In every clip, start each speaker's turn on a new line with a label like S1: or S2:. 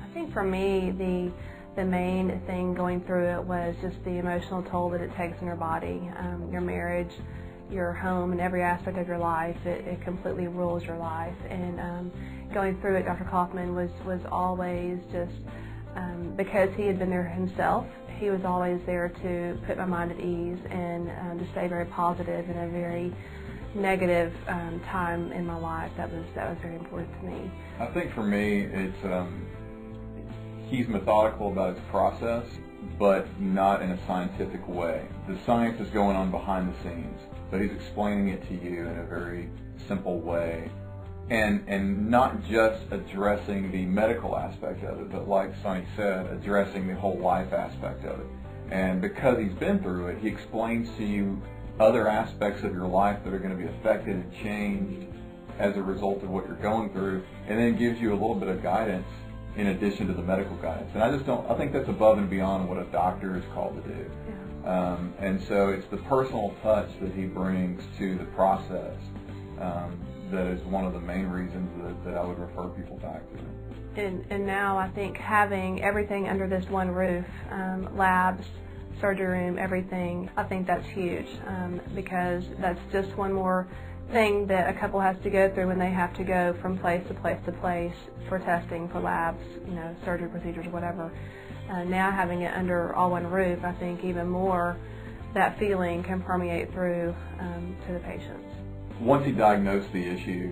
S1: I think for me, the main thing going through it was just the emotional toll that it takes on your body, your marriage, your home, and every aspect of your life. It completely rules your life. And going through it, Dr. Kaufman was always just, because he had been there himself, he was always there to put my mind at ease and to stay very positive in a very negative time in my life. That was very important to me.
S2: I think for me, it's he's methodical about his process, but not in a scientific way. The science is going on behind the scenes, but he's explaining it to you in a very simple way, and not just addressing the medical aspect of it, but like Sonny said, addressing the whole life aspect of it. And because he's been through it, he explains to you other aspects of your life that are going to be affected and changed as a result of what you're going through, and then gives you a little bit of guidance in addition to the medical guidance. And I think that's above and beyond what a doctor is called to do.
S1: Yeah.
S2: And so it's the personal touch that he brings to the process that is one of the main reasons that I would refer people back to.
S1: And now I think having everything under this one roof, labs, surgery room, everything, I think that's huge, because that's just one more thing that a couple has to go through when they have to go from place to place to place for testing, for labs, surgery procedures, whatever. Now having it under all one roof, I think even more that feeling can permeate through to the patients.
S2: Once he diagnosed the issue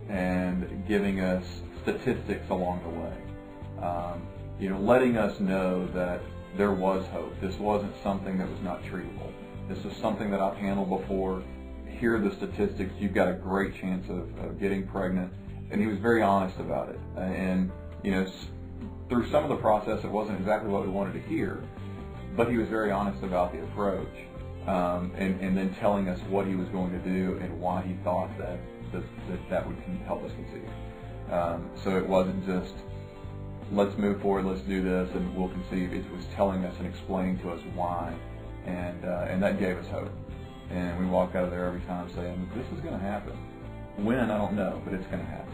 S2: and giving us statistics along the way, letting us know that there was hope. This wasn't something that was not treatable. This is something that I've handled before. Here are the statistics. You've got a great chance of getting pregnant. And he was very honest about it. And through some of the process, it wasn't exactly what we wanted to hear, but he was very honest about the approach, and then telling us what he was going to do and why he thought that would help us conceive. So it wasn't just, let's move forward, let's do this, and we'll conceive. It was telling us and explaining to us why, and that gave us hope. And we walk out of there every time saying, this is going to happen. When, I don't know, but it's going to happen.